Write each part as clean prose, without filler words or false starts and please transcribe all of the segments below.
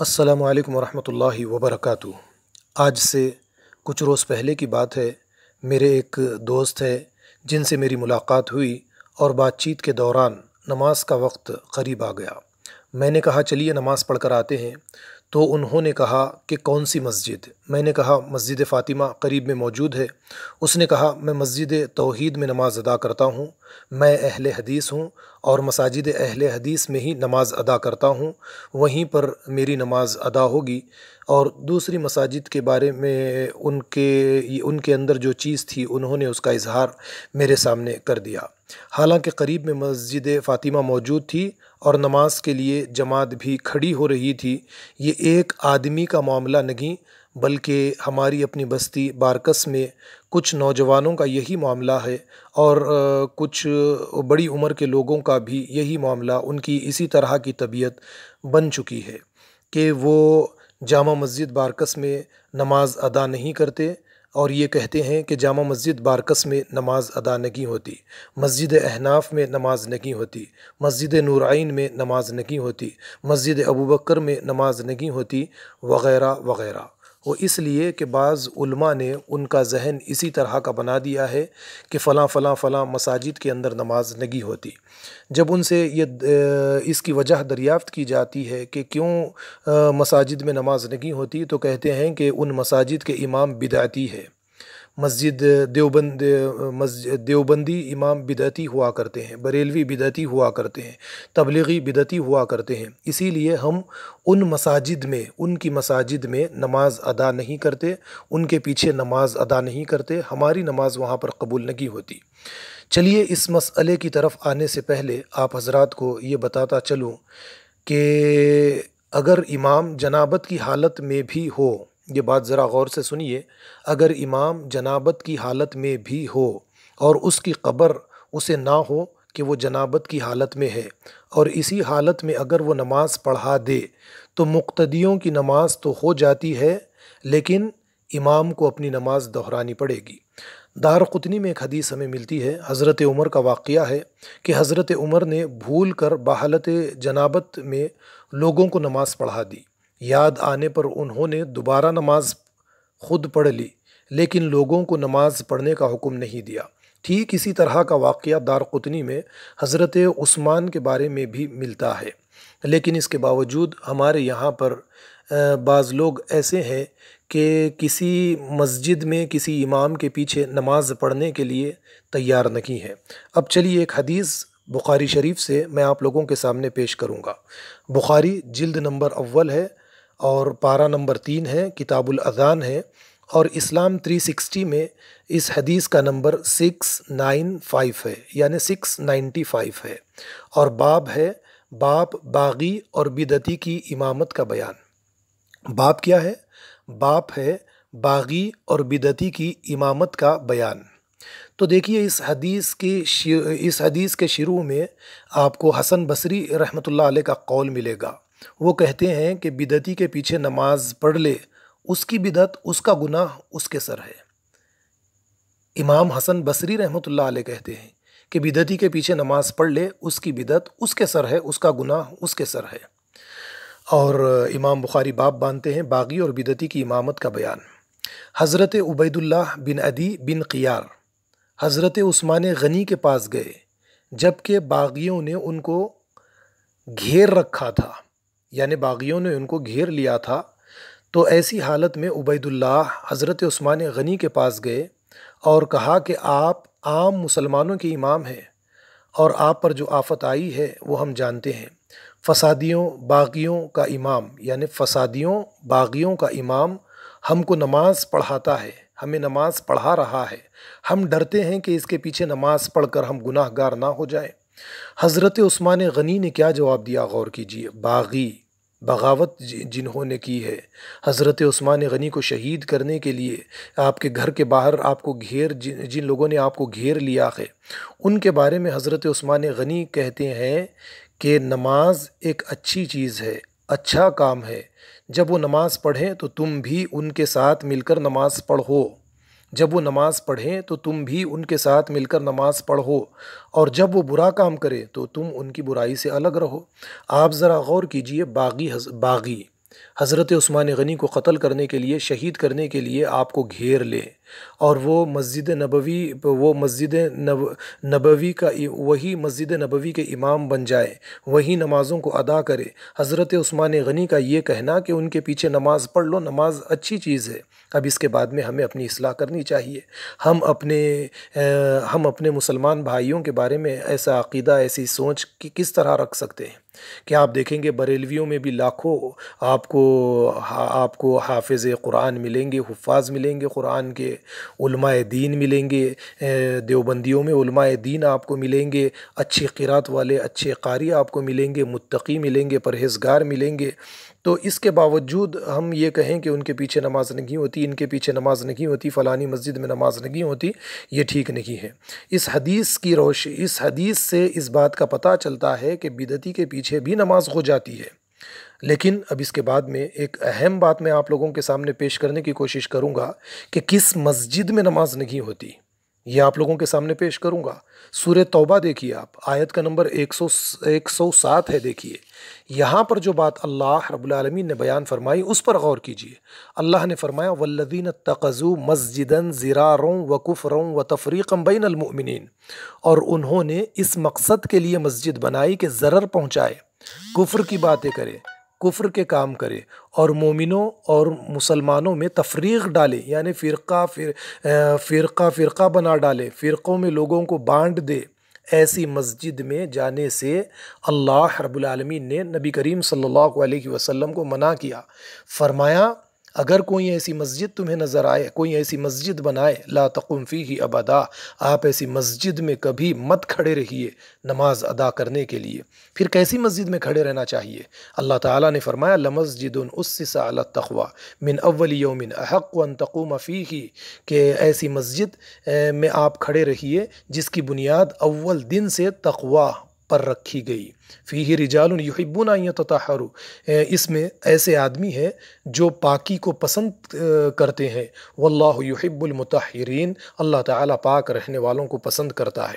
السلام علیکم ورحمۃ اللہ وبرکاتہ۔ آج سے کچھ روز پہلے کی بات ہے، میرے ایک دوست ہے جن سے میری ملاقات ہوئی اور بات چیت کے دوران نماز کا وقت قریب آ گیا۔ میں نے کہا چلیے نماز پڑھ کر آتے ہیں، تو انہوں نے کہا کہ کون سی مسجد؟ میں نے کہا مسجد فاطمہ قریب میں موجود ہے۔ اس نے کہا میں مسجد توحید میں نماز ادا کرتا ہوں، میں اہل حدیث ہوں اور مساجد اہل حدیث میں ہی نماز ادا کرتا ہوں، وہیں پر میری نماز ادا ہوگی۔ اور دوسری مساجد کے بارے میں ان کے اندر جو چیز تھی انہوں نے اس کا اظہار میرے سامنے کر دیا۔ حالانکہ قریب میں مسجد فاطمہ موجود تھی اور نماز کے لیے جماعت بھی کھڑی ہو رہی تھی۔ یہ ایک آدمی کا معاملہ نہیں بلکہ ہماری اپنی بستی بارکس میں کچھ نوجوانوں کا یہی معاملہ ہے، اور کچھ بڑی عمر کے لوگوں کا بھی یہی معاملہ، ان کی اسی طرح کی طبیعت بن چکی ہے کہ وہ جامع مسجد بارکس میں نماز ادا نہیں کرتے اور یہ کہتے ہیں کہ جامع مسجد بارکس میں نماز ادا نہیں ہوتی، مسجد احناف میں نماز نہیں ہوتی، مسجد نورعین میں نماز نہیں ہوتی، مسجد ابوبکر میں نماز نہیں ہوتی، وغیرہ وغیرہ۔ وہ اس لیے کہ بعض علماء نے ان کا ذہن اسی طرح کا بنا دیا ہے کہ فلاں فلاں فلاں مساجد کے اندر نماز نہیں ہوتی۔ جب ان سے اس کی وجہ دریافت کی جاتی ہے کہ کیوں مساجد میں نماز نہیں ہوتی، تو کہتے ہیں کہ ان مساجد کے امام بدعتی ہے۔ مسجد دیوبندی امام بدعتی ہوا کرتے ہیں، بریلوی بدعتی ہوا کرتے ہیں، تبلیغی بدعتی ہوا کرتے ہیں، اسی لیے ہم ان کی مساجد میں نماز ادا نہیں کرتے، ان کے پیچھے نماز ادا نہیں کرتے، ہماری نماز وہاں پر قبول نہیں ہوتی۔ چلیے اس مسئلے کی طرف آنے سے پہلے آپ حضرات کو یہ بتاتا چلوں کہ اگر امام جنابت کی حالت میں بھی ہو، یہ بات ذرا غور سے سنیے، اگر امام جنابت کی حالت میں بھی ہو اور اس کی خبر اسے نہ ہو کہ وہ جنابت کی حالت میں ہے، اور اسی حالت میں اگر وہ نماز پڑھا دے تو مقتدیوں کی نماز تو ہو جاتی ہے، لیکن امام کو اپنی نماز دہرانی پڑے گی۔ دارقطنی میں ایک حدیث ہمیں ملتی ہے، حضرت عمر کا واقعہ ہے کہ حضرت عمر نے بھول کر بحالت جنابت میں لوگوں کو نماز پڑھا دی۔ یاد آنے پر انہوں نے دوبارہ نماز خود پڑھ لی، لیکن لوگوں کو نماز پڑھنے کا حکم نہیں دیا۔ ٹھیک اسی طرح کا واقعہ دارقطنی میں حضرت عثمان کے بارے میں بھی ملتا ہے، لیکن اس کے باوجود ہمارے یہاں پر بعض لوگ ایسے ہیں کہ کسی مسجد میں کسی امام کے پیچھے نماز پڑھنے کے لیے تیار نہیں ہے۔ اب چلیے ایک حدیث بخاری شریف سے میں آپ لوگوں کے سامنے پیش کروں گا۔ بخاری جلد نمبر اول ہے اور پارہ نمبر 3 ہے، کتاب الاذان ہے، اور اسلام 360 میں اس حدیث کا نمبر 695 ہے، یعنی 695 ہے، اور باب ہے باب باغی اور بدعتی کی امامت کا بیان۔ باب کیا ہے؟ باب ہے باغی اور بدعتی کی امامت کا بیان۔ تو دیکھیے اس حدیث کے شروع میں آپ کو حسن بصری رحمۃ اللہ علیہ کا قول ملے گا۔ وہ کہتے ہیں کہ بدعتی کے پیچھے نماز پڑھ لے، اس کی بدعت، اس کا گناہ اس کے سر ہے۔ امام حسن بصری رحمۃ اللہ علیہ کہتے ہیں کہ بدعتی کے پیچھے نماز پڑھ لے، اس کی بدعت اس کے سر ہے، اس کا گناہ اس کے سر ہے۔ اور امام بخاری باب باندھتے ہیں باغی اور بدعتی کی امامت کا بیان۔ حضرت عبید اللہ بن عدی بن قیار حضرت عثمان غنی کے پاس گئے، جبکہ باغیوں نے ان کو گھیر رکھا تھا، یعنی باغیوں نے ان کو گھیر لیا تھا۔ تو ایسی حالت میں عبید اللہ حضرت عثمان غنی کے پاس گئے اور کہا کہ آپ عام مسلمانوں کے امام ہیں، اور آپ پر جو آفت آئی ہے وہ ہم جانتے ہیں۔ فسادیوں باغیوں کا امام، یعنی فسادیوں باغیوں کا امام ہم کو نماز پڑھاتا ہے، ہمیں نماز پڑھا رہا ہے، ہم ڈرتے ہیں کہ اس کے پیچھے نماز پڑھ کر ہم گناہ گار نہ ہو جائیں۔ حضرت عثمان غنی نے کیا جواب دیا؟ غور کیجئے۔ باغی، بغاوت جنہوں نے کی ہے، حضرت عثمان غنی کو شہید کرنے کے لیے آپ کے گھر کے باہر آپ کو جن لوگوں نے آپ کو گھیر لیا ہے، ان کے بارے میں حضرت عثمان غنی کہتے ہیں کہ نماز ایک اچھی چیز ہے، اچھا کام ہے، جب وہ نماز پڑھیں تو تم بھی ان کے ساتھ مل کر نماز پڑھو، جب وہ نماز پڑھیں تو تم بھی ان کے ساتھ مل کر نماز پڑھو، اور جب وہ برا کام کرے تو تم ان کی برائی سے الگ رہو۔ آپ ذرا غور کیجئے، باغی حضرت عثمان غنی کو قتل کرنے کے لیے، شہید کرنے کے لیے آپ کو گھیر لے اور وہ مسجد نبوی کا وہی مسجد نبوی کے امام بن جائے، وہی نمازوں کو ادا کرے۔ حضرت عثمان غنی کا یہ کہنا کہ ان کے پیچھے نماز پڑھ لو، نماز اچھی چیز ہے، اب اس کے بعد میں ہمیں اپنی اصلاح کرنی چاہیے۔ ہم اپنے مسلمان بھائیوں کے بارے میں ایسا عقیدہ، ایسی سوچ کس طرح رکھ سکتے ہیں کہ آپ دیکھیں گے بریلویوں میں بھی لاکھوں آپ کو حافظ قرآن ملیں گے، حفاظ ملیں گے قرآن کے، علماء دین ملیں گے، دیوبندیوں میں علماء دین آپ کو ملیں گے، اچھی قرات والے، اچھے قاری آپ کو ملیں گے، متقی ملیں گے، پرہیزگار ملیں گے۔ تو اس کے باوجود ہم یہ کہیں کہ ان کے پیچھے نماز نہیں ہوتی، ان کے پیچھے نماز نہیں ہوتی، فلانی مسجد میں نماز نہیں ہوتی، یہ ٹھیک نہیں ہے۔ اس حدیث سے اس بات کا پتہ چلتا ہے کہ بدعتی کے پیچھے بھی نماز ہو جاتی ہے۔ لیکن اب اس کے بعد میں ایک اہم بات میں آپ لوگوں کے سامنے پیش کرنے کی کوشش کروں گا کہ کس مسجد میں نماز نہیں ہوتی، یہ آپ لوگوں کے سامنے پیش کروں گا۔ سورہ توبہ دیکھیے آپ، آیت کا نمبر 107 ہے، دیکھیے یہاں پر جو بات اللہ رب العالمین نے بیان فرمائی اس پر غور کیجیے۔ اللہ نے فرمایا وَالَّذِينَ اتَّخَذُوا مَسْجِدًا ضِرَارًا وَكُفْرًا وَتَفْرِيقًا بَيْنَ الْمُؤْمِنِينَ، اور انہوں نے اس مقصد کے لیے مسجد بنائی کہ ضرر پہنچائے، کفر کی باتیں کرے، کفر کے کام کرے، اور مومنوں اور مسلمانوں میں تفریق ڈالے، یعنی فرقہ بنا ڈالے، فرقوں میں لوگوں کو بانٹ دے۔ ایسی مسجد میں جانے سے اللہ رب العالمین نے نبی کریم صلی اللہ علیہ وسلم کو منع کیا، فرمایا اگر کوئی ایسی مسجد تمہیں نظر آئے، کوئی ایسی مسجد بنائے، لا تقم فیہ ابدا، آپ ایسی مسجد میں کبھی مت کھڑے رہیے نماز ادا کرنے کے لیے۔ پھر کیسی مسجد میں کھڑے رہنا چاہیے؟ اللہ تعالیٰ نے فرمایا لمسجد اسس علی التقوی من اول یوم احق ان تقوم فیہ، کہ ایسی مسجد میں آپ کھڑے رہیے جس کی بنیاد اول دن سے تقوی پر رکھی گئی۔ فیہ رجال یحبون ان یتطہروا، اس میں ایسے آدمی ہیں جو پاکی کو پسند کرتے ہیں، واللہ یحب المطہرین، اللہ تعالیٰ پاک رہنے والوں کو پسند کرتا ہے۔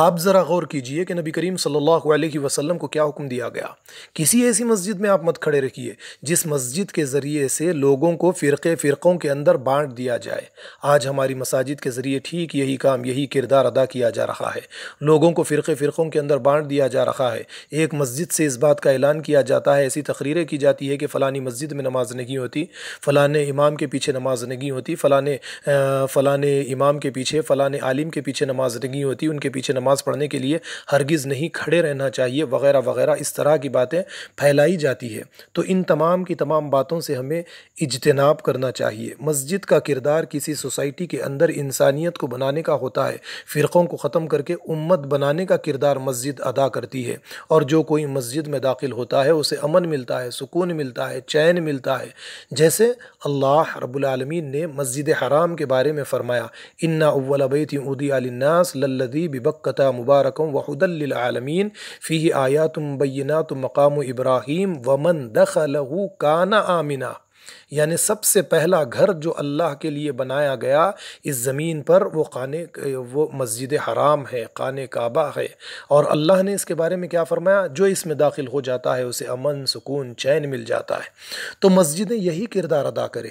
آپ ذرا غور کیجئے کہ نبی کریم صلی اللہ علیہ وسلم کو کیا حکم دیا گیا؟ کسی ایسی مسجد میں آپ مت کھڑے رکھیے جس مسجد کے ذریعے سے لوگوں کو فرقوں کے اندر بانٹ دیا جائے۔ آج ہماری مساجد کے ذریعے ٹھیک یہی کام، یہی کردار ادا کیا جا رہا ہے، لوگوں کو فرقوں کے اندر بانٹ دیا جا رہا ہے۔ ایک مسجد سے اس بات کا اعلان کیا جاتا ہے، ایسی تقریریں کی جاتی ہے کہ فلانی مسجد میں نماز نہیں ہوتی، فلانے امام کے پیچھے نماز نہیں ہوتی، فلانے امام کے پیچھے، فلانے عالم کے پیچھے نماز نہیں ہوتی، ان کے پیچھے نماز پڑھنے کے لیے ہرگز نہیں کھڑے رہنا چاہیے، وغیرہ وغیرہ، اس طرح کی باتیں پھیلائی جاتی ہے۔ تو ان تمام کی تمام باتوں سے ہمیں اجتناب کرنا چاہیے۔ مسجد کا کردار کسی سوسائٹی کے اندر انسانیت کو بنانے کا ہوتا ہے، فرقوں کو ختم کر کے امت بنانے کا کردار مسجد ادا کرتی ہے، اور جو کوئی مسجد میں داخل ہوتا ہے اسے امن ملتا ہے، سکون ملتا ہے، چین ملتا ہے۔ جیسے اللہ رب العالمین نے مسجد حرام کے بارے میں فرمایا ان اول بیت وضع للناس للذی ببکۃ مبارکا وہدی للعالمین فیہ آیات بینات مقام ابراہیم ومن دخلہ کان آمنا، یعنی سب سے پہلا گھر جو اللہ کے لیے بنایا گیا اس زمین پر وہ مسجد حرام ہے، خانہ کعبہ ہے، اور اللہ نے اس کے بارے میں کیا فرمایا؟ جو اس میں داخل ہو جاتا ہے اسے امن، سکون، چین مل جاتا ہے۔ تو مسجدیں یہی کردار ادا کریں،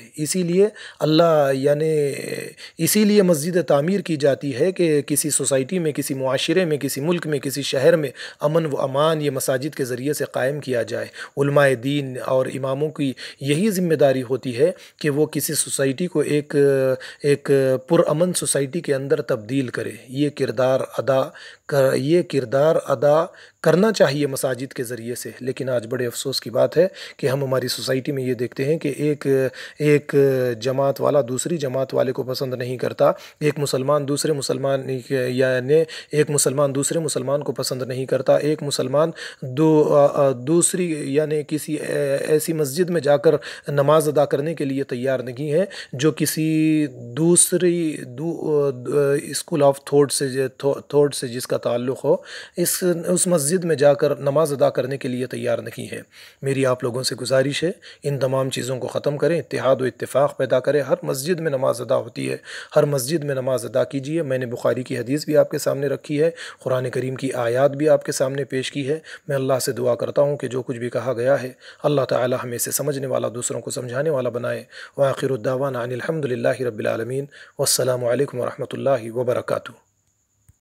اسی لیے مسجد تعمیر کی جاتی ہے کہ کسی سوسائٹی میں، کسی معاشرے میں، کسی ملک میں، کسی شہر میں امن و امان یہ مساجد کے ذریعے سے قائم کیا جائے۔ علماء دین اور اماموں کی یہی ذمہ داری ہوتی ہے کہ وہ کسی سوسائٹی کو ایک پرامن سوسائٹی کے اندر تبدیل کرے۔ یہ کردار ادا کرنا چاہیے مساجد کے ذریعے سے۔ لیکن آج بڑے افسوس کی بات ہے کہ ہم ہماری سوسائٹی میں یہ دیکھتے ہیں کہ ایک جماعت والا دوسری جماعت والے کو پسند نہیں کرتا، ایک مسلمان دوسرے مسلمان کو پسند نہیں کرتا، ایک مسلمان دوسری یعنی کسی ایسی مسجد میں جا کر نماز ادا کرنے کے لیے تیار نہیں ہے جو کسی دوسری اسکول آف تھاٹ سے جس کا تعلق ہو، اس مسجد میں جا کر نماز ادا کرنے کے لیے تیار نہیں ہے۔ میری آپ لوگوں سے گزارش ہے، ان تمام چیزوں کو ختم کریں، اتحاد و اتفاق پیدا کریں۔ ہر مسجد میں نماز ادا ہوتی ہے، ہر مسجد میں نماز ادا کیجیے۔ میں نے بخاری کی حدیث بھی آپ کے سامنے رکھی ہے، قرآن کریم کی آیات بھی آپ کے سامنے پیش کی ہے۔ میں اللہ سے دعا کرتا ہوں کہ جو کچھ بھی کہا گیا ہے اللہ تعالی ہمیں سے سمجھنے والا، دوسروں کو سمجھانے والا بنائے۔ وآخر الدعوانا ان الحمد للہ رب العالمین، والسلام علیکم ورحمۃ اللہ وبرکاتہ۔